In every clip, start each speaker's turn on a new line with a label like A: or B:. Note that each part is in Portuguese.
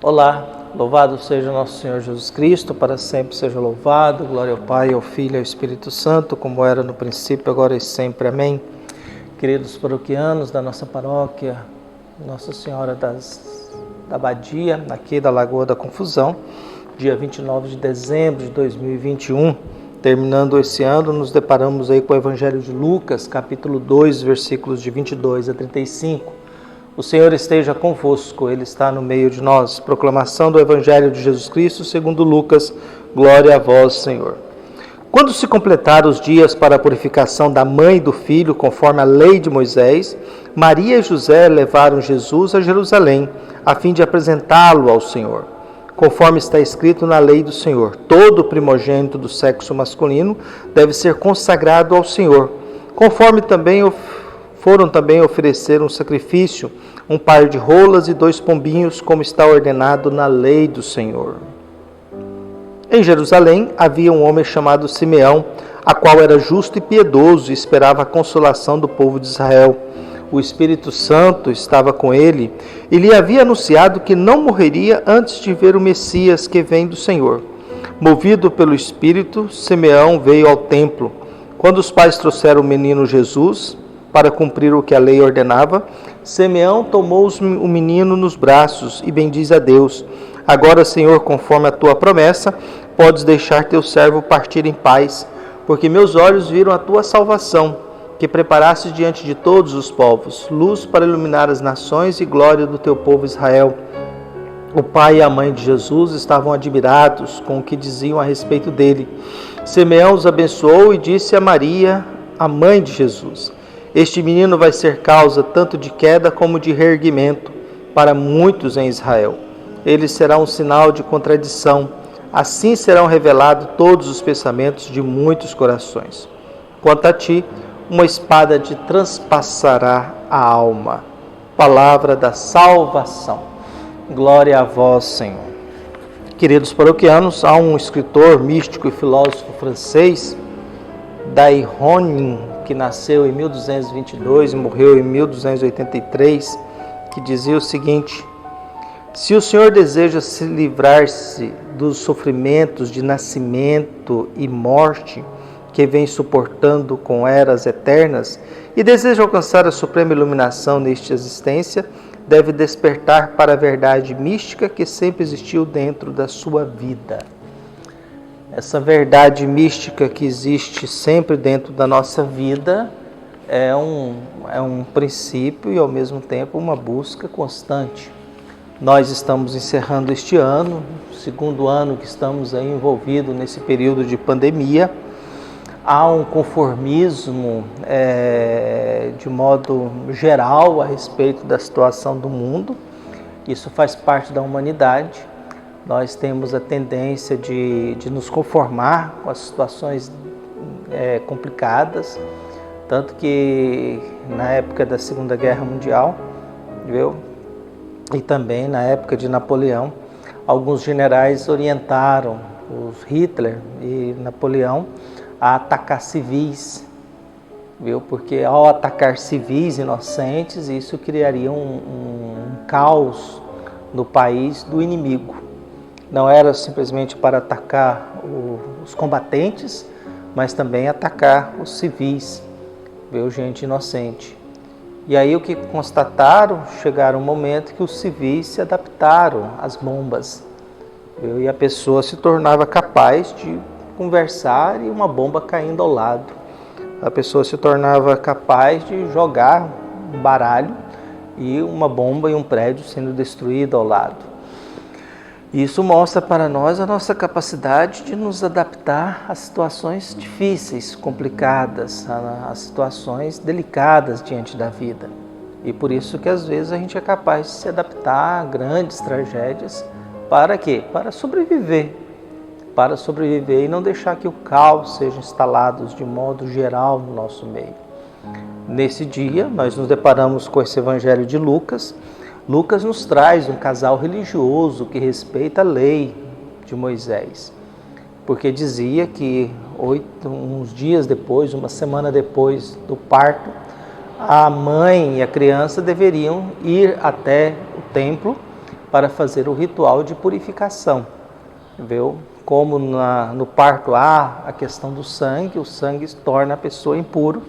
A: Olá, louvado seja nosso Senhor Jesus Cristo, para sempre seja louvado. Glória ao Pai, ao Filho e ao Espírito Santo, como era no princípio, agora e sempre. Amém. Queridos paroquianos da nossa paróquia, Nossa Senhora da Abadia, aqui da Lagoa da Confusão, dia 29 de dezembro de 2021, terminando esse ano, nos deparamos aí com o Evangelho de Lucas, capítulo 2, versículos de 22 a 35. O Senhor esteja convosco, Ele está no meio de nós. Proclamação do Evangelho de Jesus Cristo segundo Lucas. Glória a vós, Senhor. Quando se completaram os dias para a purificação da mãe e do filho, conforme a lei de Moisés, Maria e José levaram Jesus a Jerusalém, a fim de apresentá-lo ao Senhor. Conforme está escrito na lei do Senhor, todo primogênito do sexo masculino deve ser consagrado ao Senhor. Conforme foram também oferecer um sacrifício, um par de rolas e 2 pombinhos, como está ordenado na lei do Senhor. Em Jerusalém havia um homem chamado Simeão, a qual era justo e piedoso e esperava a consolação do povo de Israel. O Espírito Santo estava com ele e lhe havia anunciado que não morreria antes de ver o Messias que vem do Senhor. Movido pelo Espírito, Simeão veio ao templo. Quando os pais trouxeram o menino Jesus para cumprir o que a lei ordenava, Simeão tomou o menino nos braços e bendiz a Deus. Agora, Senhor, conforme a tua promessa, podes deixar teu servo partir em paz, porque meus olhos viram a tua salvação, que preparaste diante de todos os povos, luz para iluminar as nações e glória do teu povo Israel. O pai e a mãe de Jesus estavam admirados com o que diziam a respeito dele. Simeão os abençoou e disse a Maria, a mãe de Jesus: este menino vai ser causa tanto de queda como de reerguimento para muitos em Israel. Ele será um sinal de contradição. Assim serão revelados todos os pensamentos de muitos corações. Quanto a ti, uma espada te transpassará a alma. Palavra da salvação. Glória a vós, Senhor. Queridos paroquianos, há um escritor, místico e filósofo francês, Daihonnin, que nasceu em 1222 e morreu em 1283, que dizia o seguinte: se o Senhor deseja se livrar-se dos sofrimentos de nascimento e morte que vem suportando com eras eternas e deseja alcançar a suprema iluminação nesta existência, deve despertar para a verdade mística que sempre existiu dentro da sua vida. Essa verdade mística que existe sempre dentro da nossa vida é um princípio e, ao mesmo tempo, uma busca constante. Nós estamos encerrando este ano, segundo ano que estamos aí envolvidos nesse período de pandemia. Há um conformismo de modo geral a respeito da situação do mundo. Isso faz parte da humanidade. Nós temos a tendência de nos conformar com as situações complicadas, tanto que na época da Segunda Guerra Mundial, viu? E também na época de Napoleão, alguns generais orientaram os Hitler e Napoleão a atacar civis, viu? Porque ao atacar civis inocentes, isso criaria um caos no país do inimigo. Não era simplesmente para atacar os combatentes, mas também atacar os civis, viu? Gente inocente. E aí o que constataram, chegaram um momento que os civis se adaptaram às bombas, viu? E a pessoa se tornava capaz de conversar e uma bomba caindo ao lado. A pessoa se tornava capaz de jogar um baralho e uma bomba e um prédio sendo destruído ao lado. Isso mostra para nós a nossa capacidade de nos adaptar a situações difíceis, complicadas, a situações delicadas diante da vida. E por isso que às vezes a gente é capaz de se adaptar a grandes tragédias. Para quê? Para sobreviver e não deixar que o caos seja instalado de modo geral no nosso meio. Nesse dia, nós nos deparamos com esse Evangelho de Lucas. Lucas nos traz um casal religioso que respeita a lei de Moisés, porque dizia que uns dias depois, uma semana depois do parto, a mãe e a criança deveriam ir até o templo para fazer o ritual de purificação. Viu? Como no parto há a questão do sangue, o sangue torna a pessoa impuro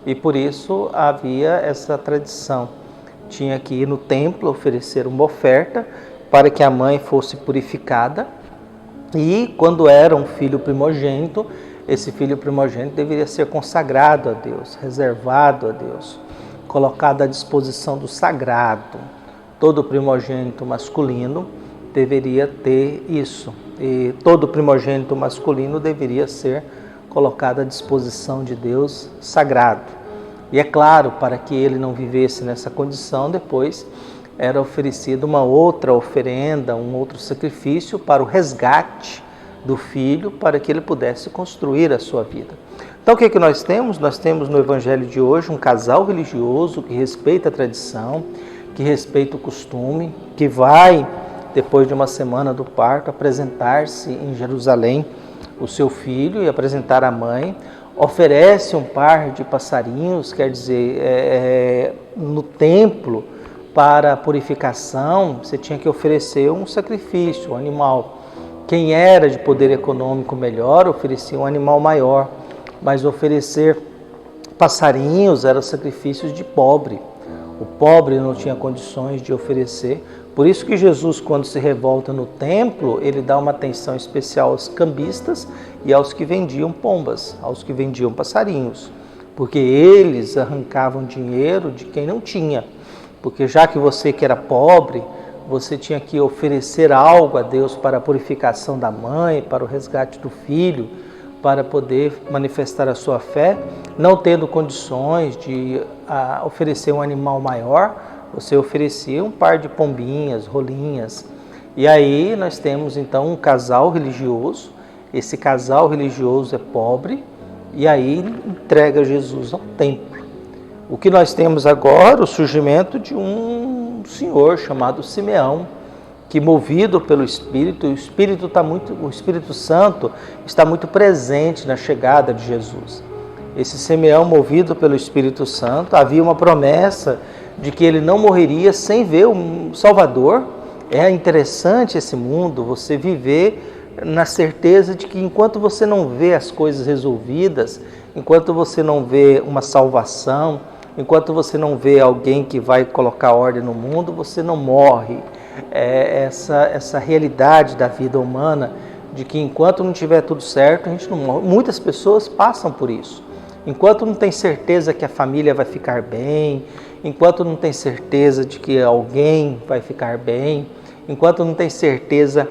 A: e por isso havia essa tradição. Tinha que ir no templo oferecer uma oferta para que a mãe fosse purificada e quando era um filho primogênito, esse filho primogênito deveria ser consagrado a Deus, reservado a Deus, colocado à disposição do sagrado. Todo primogênito masculino deveria ter isso. E todo primogênito masculino deveria ser colocado à disposição de Deus sagrado. E é claro, para que ele não vivesse nessa condição, depois era oferecida uma outra oferenda, um outro sacrifício para o resgate do filho, para que ele pudesse construir a sua vida. Então o que é que nós temos? Nós temos no Evangelho de hoje um casal religioso que respeita a tradição, que respeita o costume, que vai, depois de uma semana do parto, apresentar-se em Jerusalém o seu filho e apresentar a mãe, oferece um par de passarinhos, quer dizer, no templo, para a purificação, você tinha que oferecer um sacrifício, um animal. Quem era de poder econômico melhor, oferecia um animal maior, mas oferecer passarinhos era sacrifícios de pobre. O pobre não tinha condições de oferecer. Por isso que Jesus, quando se revolta no templo, ele dá uma atenção especial aos cambistas e aos que vendiam pombas, aos que vendiam passarinhos, porque eles arrancavam dinheiro de quem não tinha. Porque já que você que era pobre, você tinha que oferecer algo a Deus para a purificação da mãe, para o resgate do filho, para poder manifestar a sua fé, não tendo condições de oferecer um animal maior, você oferecia um par de pombinhas, rolinhas. E aí nós temos então um casal religioso, esse casal religioso é pobre, e aí entrega Jesus ao templo. O que nós temos agora, o surgimento de um senhor chamado Simeão, que movido pelo Espírito, o Espírito Santo está muito presente na chegada de Jesus. Esse Simeão, movido pelo Espírito Santo, havia uma promessa de que ele não morreria sem ver o Salvador. É interessante esse mundo, você viver na certeza de que enquanto você não vê as coisas resolvidas, enquanto você não vê uma salvação, enquanto você não vê alguém que vai colocar ordem no mundo, você não morre. Essa realidade da vida humana, de que enquanto não tiver tudo certo, a gente não morre. Muitas pessoas passam por isso. Enquanto não tem certeza que a família vai ficar bem, enquanto não tem certeza de que alguém vai ficar bem, enquanto não tem certeza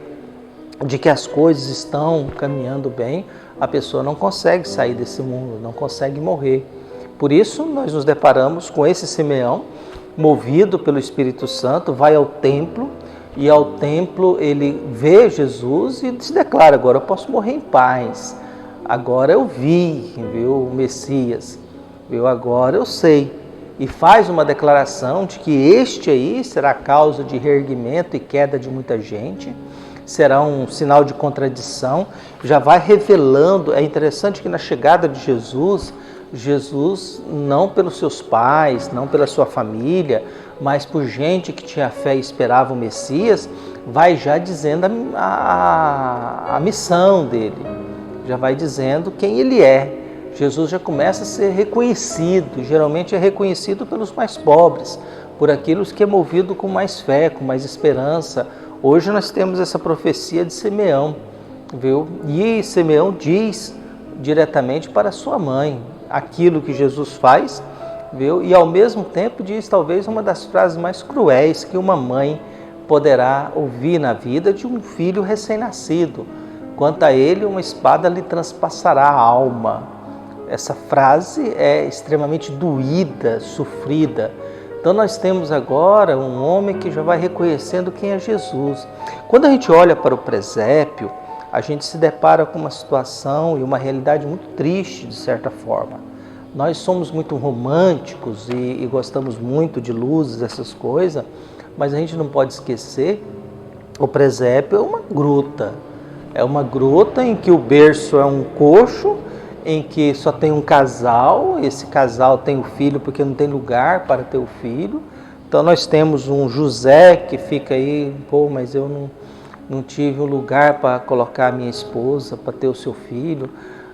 A: de que as coisas estão caminhando bem, a pessoa não consegue sair desse mundo, não consegue morrer. Por isso, nós nos deparamos com esse Simeão, movido pelo Espírito Santo, vai ao templo, e ao templo ele vê Jesus e se declara: agora eu posso morrer em paz, agora eu vi, viu, o Messias, viu, agora eu sei. E faz uma declaração de que este aí será causa de reerguimento e queda de muita gente, será um sinal de contradição, já vai revelando. É interessante que na chegada de Jesus, não pelos seus pais, não pela sua família, mas por gente que tinha fé e esperava o Messias, vai já dizendo a missão dele, já vai dizendo quem ele é. Jesus já começa a ser reconhecido, geralmente é reconhecido pelos mais pobres, por aqueles que é movido com mais fé, com mais esperança. Hoje nós temos essa profecia de Simeão, viu? E Simeão diz diretamente para sua mãe aquilo que Jesus faz, viu? E ao mesmo tempo diz talvez uma das frases mais cruéis que uma mãe poderá ouvir na vida de um filho recém-nascido: quanto a ele, uma espada lhe transpassará a alma. Essa frase é extremamente doída, sofrida. Então nós temos agora um homem que já vai reconhecendo quem é Jesus. Quando a gente olha para o presépio, a gente se depara com uma situação e uma realidade muito triste, de certa forma. Nós somos muito românticos e gostamos muito de luzes, essas coisas, mas a gente não pode esquecer, o presépio é uma gruta. É uma gruta em que o berço é um coxo, em que só tem um casal, esse casal tem o filho porque não tem lugar para ter o filho, Então nós temos um José que fica aí, pô, mas eu não tive um lugar para colocar a minha esposa, para ter o seu filho.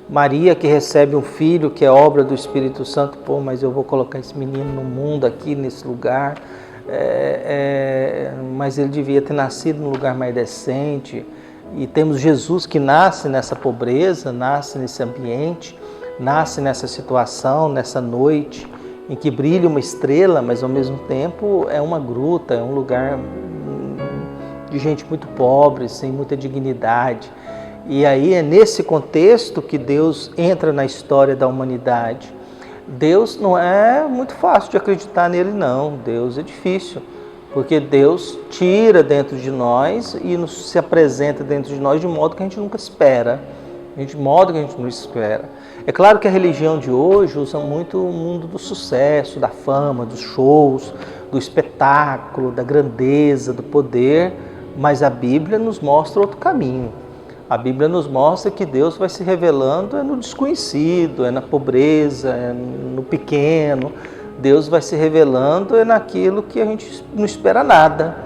A: Maria que recebe um filho que é obra do Espírito Santo, pô, mas eu vou colocar esse menino no mundo aqui, nesse lugar, mas ele devia ter nascido num lugar mais decente. E temos Jesus que nasce nessa pobreza, nasce nesse ambiente, nasce nessa situação, nessa noite, em que brilha uma estrela, mas ao mesmo tempo é uma gruta, é um lugar de gente muito pobre, sem muita dignidade. E aí é nesse contexto que Deus entra na história da humanidade. Deus não é muito fácil de acreditar nele, não. Deus é difícil, porque Deus tira dentro de nós e se apresenta dentro de nós de modo que a gente nunca espera. De modo que a gente não espera. É claro que a religião de hoje usa muito o mundo do sucesso, da fama, dos shows, do espetáculo, da grandeza, do poder, mas a Bíblia nos mostra outro caminho. A Bíblia nos mostra que Deus vai se revelando no desconhecido, na pobreza, no pequeno. Deus vai se revelando naquilo que a gente não espera nada.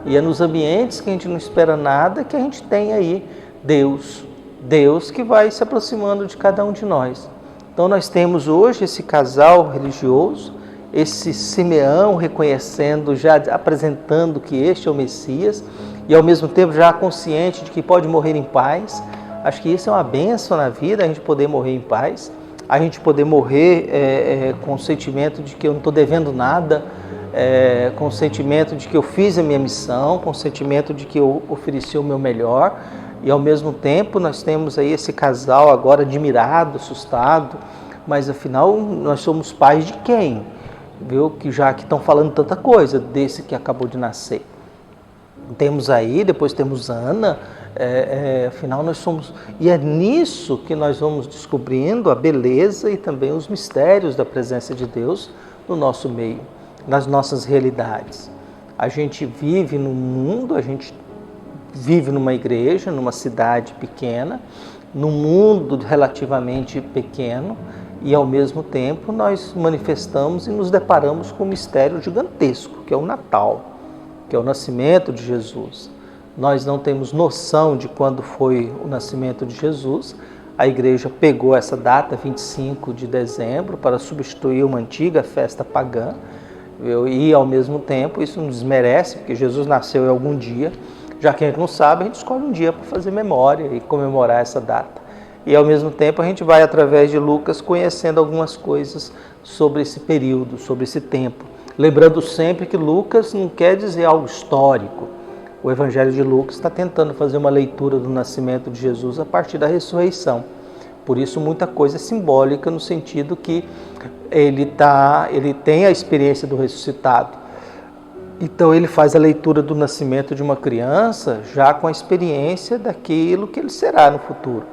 A: E é nos ambientes que a gente não espera nada que a gente tem aí Deus. Deus que vai se aproximando de cada um de nós. Então nós temos hoje esse casal religioso, esse Simeão reconhecendo, já apresentando que este é o Messias, e ao mesmo tempo já consciente de que pode morrer em paz. Acho que isso é uma bênção na vida, a gente poder morrer em paz, a gente poder morrer com o sentimento de que eu não estou devendo nada, com o sentimento de que eu fiz a minha missão, com o sentimento de que eu ofereci o meu melhor. E ao mesmo tempo nós temos aí esse casal agora admirado, assustado, mas afinal nós somos pais de quem? Viu? Que já que estão falando tanta coisa desse que acabou de nascer. Temos aí, depois temos Ana, afinal nós somos... E é nisso que nós vamos descobrindo a beleza e também os mistérios da presença de Deus no nosso meio, nas nossas realidades. A gente vive no mundo, a gente vive numa igreja, numa cidade pequena, num mundo relativamente pequeno, e ao mesmo tempo nós manifestamos e nos deparamos com um mistério gigantesco, que é o Natal, que é o nascimento de Jesus. Nós não temos noção de quando foi o nascimento de Jesus. A igreja pegou essa data, 25 de dezembro, para substituir uma antiga festa pagã, e ao mesmo tempo isso não desmerece, porque Jesus nasceu em algum dia. Já que a gente não sabe, a gente escolhe um dia para fazer memória e comemorar essa data. E ao mesmo tempo a gente vai, através de Lucas, conhecendo algumas coisas sobre esse período, sobre esse tempo. Lembrando sempre que Lucas não quer dizer algo histórico. O Evangelho de Lucas está tentando fazer uma leitura do nascimento de Jesus a partir da ressurreição. Por isso muita coisa é simbólica no sentido que ele tem a experiência do ressuscitado. Então ele faz a leitura do nascimento de uma criança já com a experiência daquilo que ele será no futuro.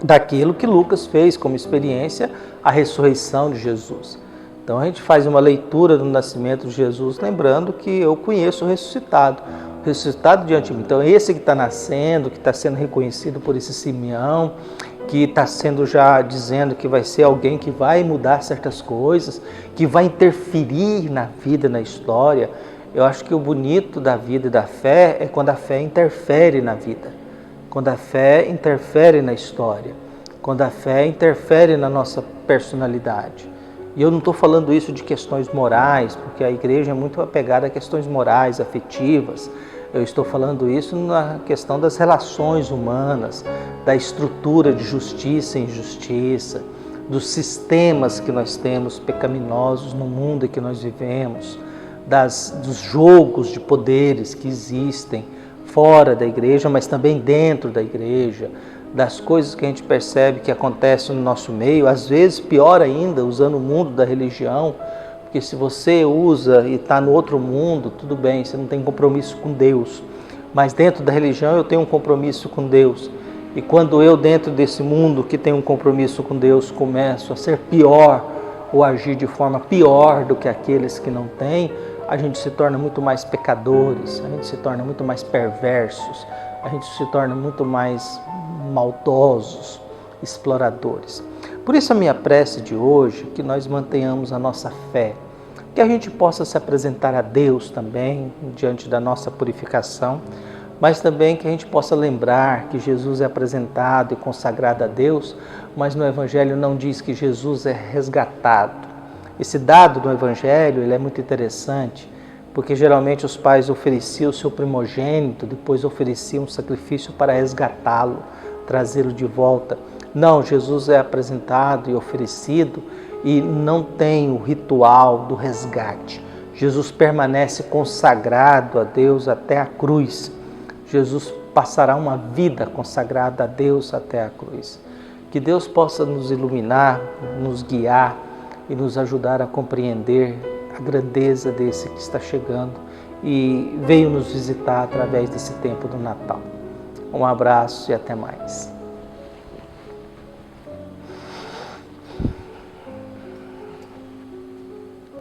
A: Daquilo que Lucas fez como experiência, a ressurreição de Jesus. Então a gente faz uma leitura do nascimento de Jesus, lembrando que eu conheço o ressuscitado diante de mim. Então esse que está nascendo, que está sendo reconhecido por esse Simeão, que está sendo já dizendo que vai ser alguém que vai mudar certas coisas, que vai interferir na vida, na história. Eu acho que o bonito da vida e da fé é quando a fé interfere na vida, quando a fé interfere na história, quando a fé interfere na nossa personalidade. E eu não estou falando isso de questões morais, porque a igreja é muito apegada a questões morais, afetivas. Eu estou falando isso na questão das relações humanas, da estrutura de justiça e injustiça, dos sistemas que nós temos pecaminosos no mundo em que nós vivemos, dos jogos de poderes que existem fora da igreja, mas também dentro da igreja, das coisas que a gente percebe que acontecem no nosso meio, às vezes pior ainda, usando o mundo da religião, porque se você usa e está no outro mundo, tudo bem, você não tem compromisso com Deus. Mas dentro da religião eu tenho um compromisso com Deus. E quando eu, dentro desse mundo que tem um compromisso com Deus, começo a ser pior ou agir de forma pior do que aqueles que não têm, a gente se torna muito mais pecadores, a gente se torna muito mais perversos, a gente se torna muito mais maldosos, exploradores. Por isso a minha prece de hoje é que nós mantenhamos a nossa fé, que a gente possa se apresentar a Deus também, diante da nossa purificação, mas também que a gente possa lembrar que Jesus é apresentado e consagrado a Deus, mas no Evangelho não diz que Jesus é resgatado. Esse dado do Evangelho ele é muito interessante, porque geralmente os pais ofereciam o seu primogênito, depois ofereciam um sacrifício para resgatá-lo, trazê-lo de volta. Não, Jesus é apresentado e oferecido e não tem o ritual do resgate. Jesus permanece consagrado a Deus até a cruz. Jesus passará uma vida consagrada a Deus até a cruz. Que Deus possa nos iluminar, nos guiar e nos ajudar a compreender a grandeza desse que está chegando e veio nos visitar através desse tempo do Natal. Um abraço e até mais.